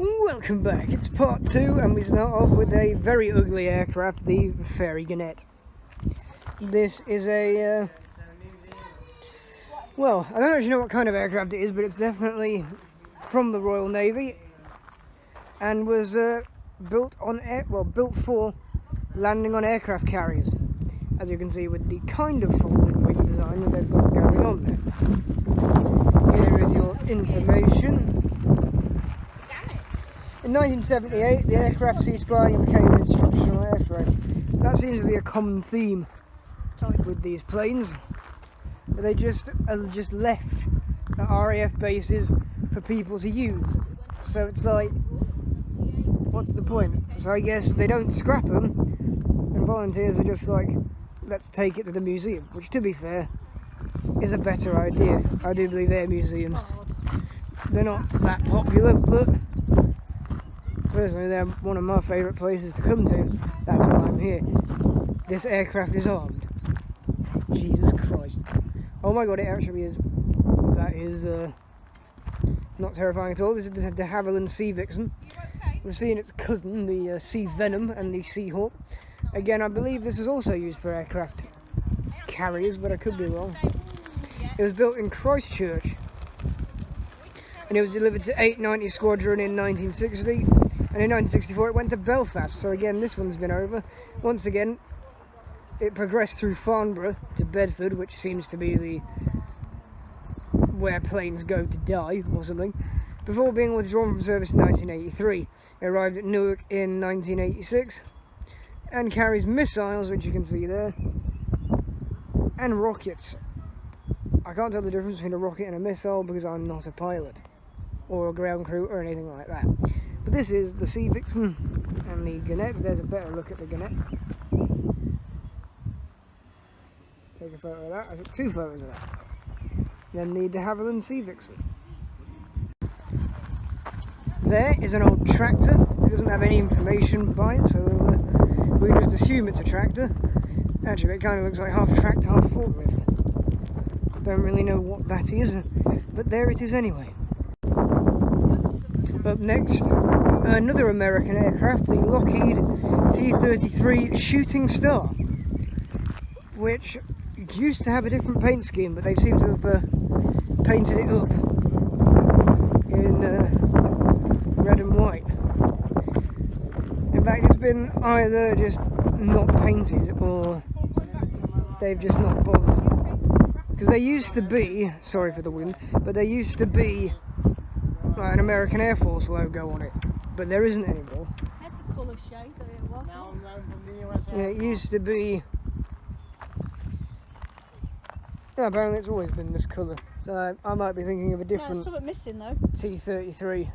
Welcome back, it's part 2 and we start off with a very ugly aircraft, the Fairy Gannet. This is a, well, I don't actually know what kind of aircraft it is, but it's definitely from the Royal Navy and was built for landing on aircraft carriers, as you can see with the kind of folded wing design that they've got going on there. Here is your information. In 1978, the aircraft ceased flying and became an instructional airframe. That seems to be a common theme with these planes. But they just left at RAF bases for people to use. So it's like, what's the point? So I guess they don't scrap them, and volunteers are just like, let's take it to the museum. Which, to be fair, is a better idea. I do believe they're museums. They're not that popular, but personally, they're one of my favourite places to come to. That's why I'm here. This aircraft is armed. Jesus Christ. Oh my god, it actually is. That is not terrifying at all. This is the Havilland Sea Vixen. We're seeing its cousin, the Sea Venom and the Seahawk. Again, I believe this was also used for aircraft carriers, but I could be wrong. It was built in Christchurch. And it was delivered to 890 Squadron in 1960. And in 1964 it went to Belfast, so again this one's been over. Once again it progressed through Farnborough to Bedford, which seems to be where planes go to die or something, before being withdrawn from service in 1983. It arrived at Newark in 1986 and carries missiles, which you can see there, and rockets. I can't tell the difference between a rocket and a missile because I'm not a pilot or a ground crew or anything like that. But this is the Sea Vixen and the Gannet. There's a better look at the Gannet. Take a photo of that. I took 2 photos of that. Then the Javelin Sea Vixen. There is an old tractor. It doesn't have any information by it, so we just assume it's a tractor. Actually, it kind of looks like half tractor, half forklift. Don't really know what that is, but there it is anyway. Up next, another American aircraft, the Lockheed T-33 Shooting Star, which used to have a different paint scheme, but they seem to have painted it up in red and white. In fact, it's been either just not painted or they've just not bothered. Because they used to be, sorry for the wind, but they used to be like an American Air Force logo on it, but there isn't anymore. That's the colour shade that it was. Yeah, it used to be. Yeah, apparently it's always been this colour. So I might be thinking of a different. There's something missing though. T33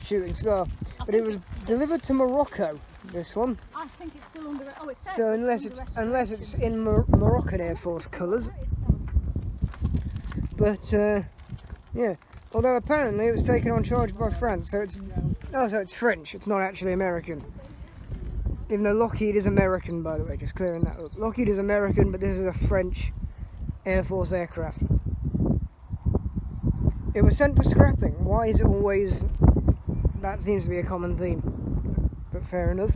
Shooting Star, but it was delivered to Morocco. This one. I think it's still under. Oh, it says. So unless it's in Moroccan Air Force colours, but yeah. Although apparently it was taken on charge by France, so it's French, it's not actually American. Even though Lockheed is American, by the way, just clearing that up. Lockheed is American, but this is a French Air Force aircraft. It was sent for scrapping. Why is it always... That seems to be a common theme, but fair enough.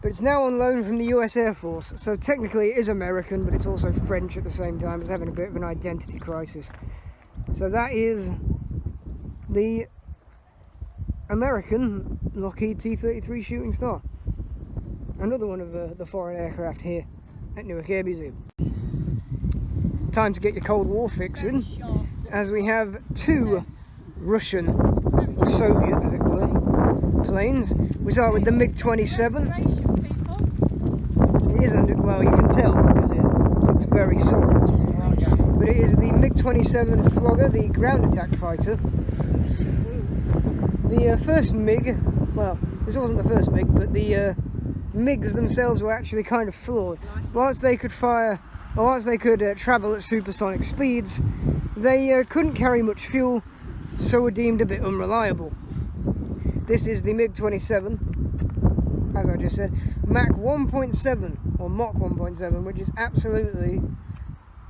But it's now on loan from the US Air Force, so technically it is American, but it's also French at the same time. It's having a bit of an identity crisis. So that is the American Lockheed T-33 Shooting Star. Another one of the foreign aircraft here at Newark Air Museum. Time to get your Cold War fix in, as we have 2 Russian, or Soviet as it were, planes. We start with the MiG-27. It isn't, well, you can tell because it looks very solid. But it is the MiG-27 Flogger, the ground attack fighter. The first MiG, well, this wasn't the first MiG, but the MiGs themselves were actually kind of flawed. Whilst they could fire, or whilst they could travel at supersonic speeds, they couldn't carry much fuel, so were deemed a bit unreliable. This is the MiG-27, as I just said, Mach 1.7, or Mach 1.7, which is absolutely...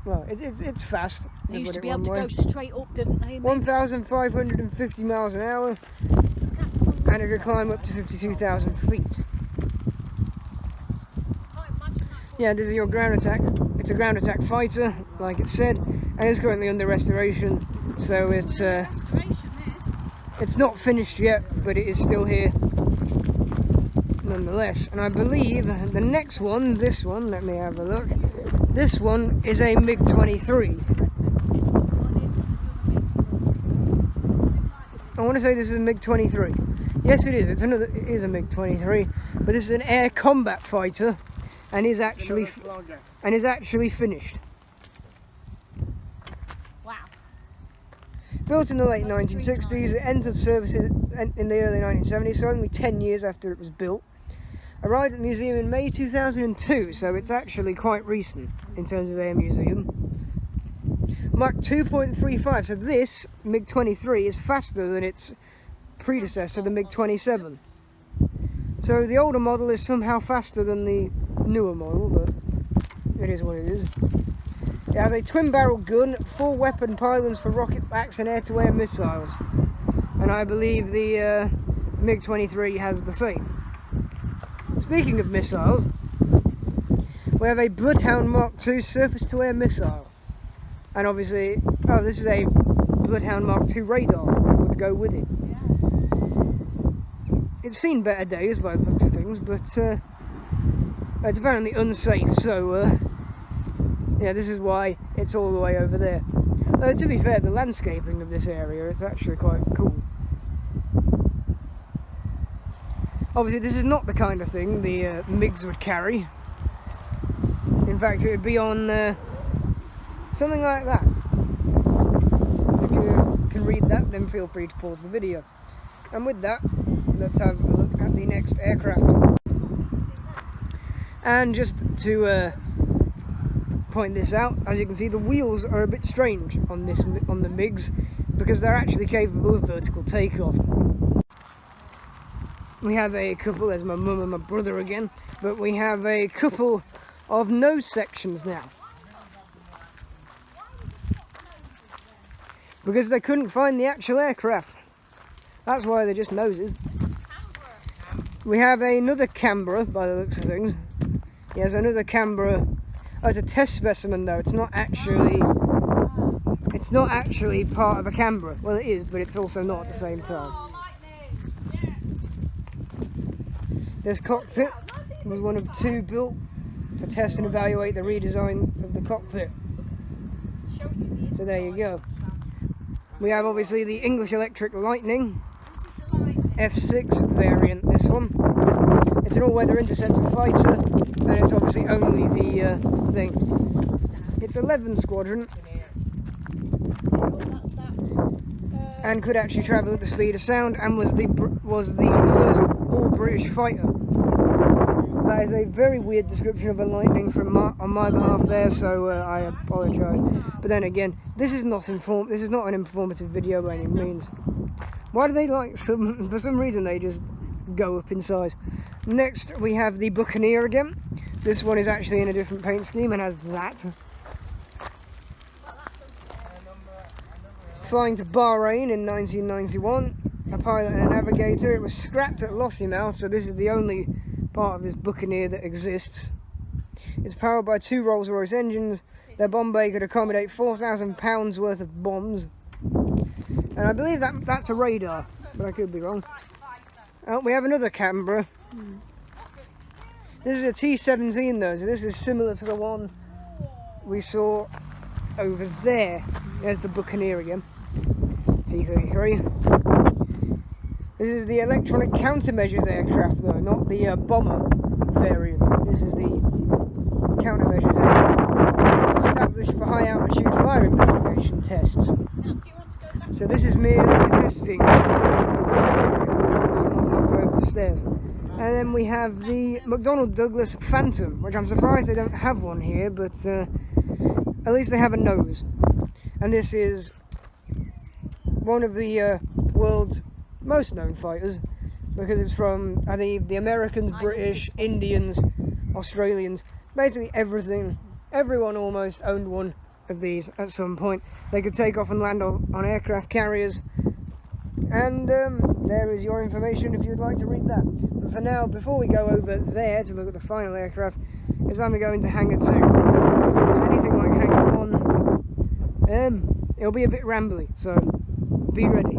Well, it's fast. They used to be able to go straight up, didn't they? 1,550 miles an hour, and it could climb up to 52,000 feet. Yeah, this is your ground attack. It's a ground attack fighter, like it said, and it's currently under restoration. So it's not finished yet, but it is still here nonetheless. And I believe the next one, this one, let me have a look. This one is a MiG-23. I want to say this is a MiG-23. Yes, it is. It is a MiG-23, but this is an air combat fighter, and is actually finished. Wow. Built in the late 1960s, it entered service in the early 1970s, so only 10 years after it was built. Arrived at the museum in May 2002, so it's actually quite recent in terms of air museum. Mach 2.35, so this MiG-23 is faster than its predecessor, the MiG-27. So the older model is somehow faster than the newer model, but it is what it is. It has a twin-barrel gun, 4 weapon pylons for rocket backs and air-to-air missiles, and I believe the MiG-23 has the same. Speaking of missiles, we have a Bloodhound Mark II surface-to-air missile, and obviously, this is a Bloodhound Mark II radar that would go with it. It's seen better days by the looks of things, but it's apparently unsafe, so yeah, this is why it's all the way over there. To be fair, the landscaping of this area is actually quite cool. Obviously, this is not the kind of thing the MiGs would carry. In fact, it would be on something like that. If you can read that, then feel free to pause the video. And with that, let's have a look at the next aircraft. And just to point this out, as you can see, the wheels are a bit strange on the MiGs, because they're actually capable of vertical takeoff. We have a couple, there's my mum and my brother again, but we have a couple of nose sections now. Because they couldn't find the actual aircraft. That's why they're just noses. We have another Canberra, by the looks of things. Yes, another Canberra. Oh, it's a test specimen though. It's not actually part of a Canberra. Well, it is, but it's also not at the same time. This cockpit was one of 2 built to test and evaluate the redesign of the cockpit. So there you go. We have obviously the English Electric Lightning F6 variant, this one. It's an all-weather interceptor fighter, and it's obviously only the thing. It's 11 squadron, and could actually travel at the speed of sound, and was the first all-British fighter. That is a very weird description of a Lightning on my behalf there, so I apologise. But then again, this is not an informative video by any means. Why do they for some reason they just go up in size. Next we have the Buccaneer again. This one is actually in a different paint scheme and has that. Flying to Bahrain in 1991, a pilot and a navigator. It was scrapped at Lossiemouth, so this is the only part of this Buccaneer that exists. It's powered by 2 Rolls-Royce engines. Their bomb bay could accommodate 4,000 pounds worth of bombs. And I believe that's a radar, but I could be wrong. We have another Canberra. This is a T-17 though, so this is similar to the one we saw over there. There's the Buccaneer again. T-33. This is the electronic countermeasures aircraft though, not the bomber variant. This is the countermeasures aircraft. It's established for high altitude fire investigation tests. So this is merely testing. Someone's knocked over the stairs. And then we have the McDonnell Douglas Phantom, which I'm surprised they don't have one here, but at least they have a nose. And this is one of the world's most known fighters, because it's from, I think, the Americans, British, Indians, Australians, basically everything. Everyone almost owned one of these at some point. They could take off and land on aircraft carriers. And there is your information if you'd like to read that. But for now, before we go over there to look at the final aircraft, it's time to go into Hangar 2. If it's anything like Hangar 1, it'll be a bit rambly, so be ready.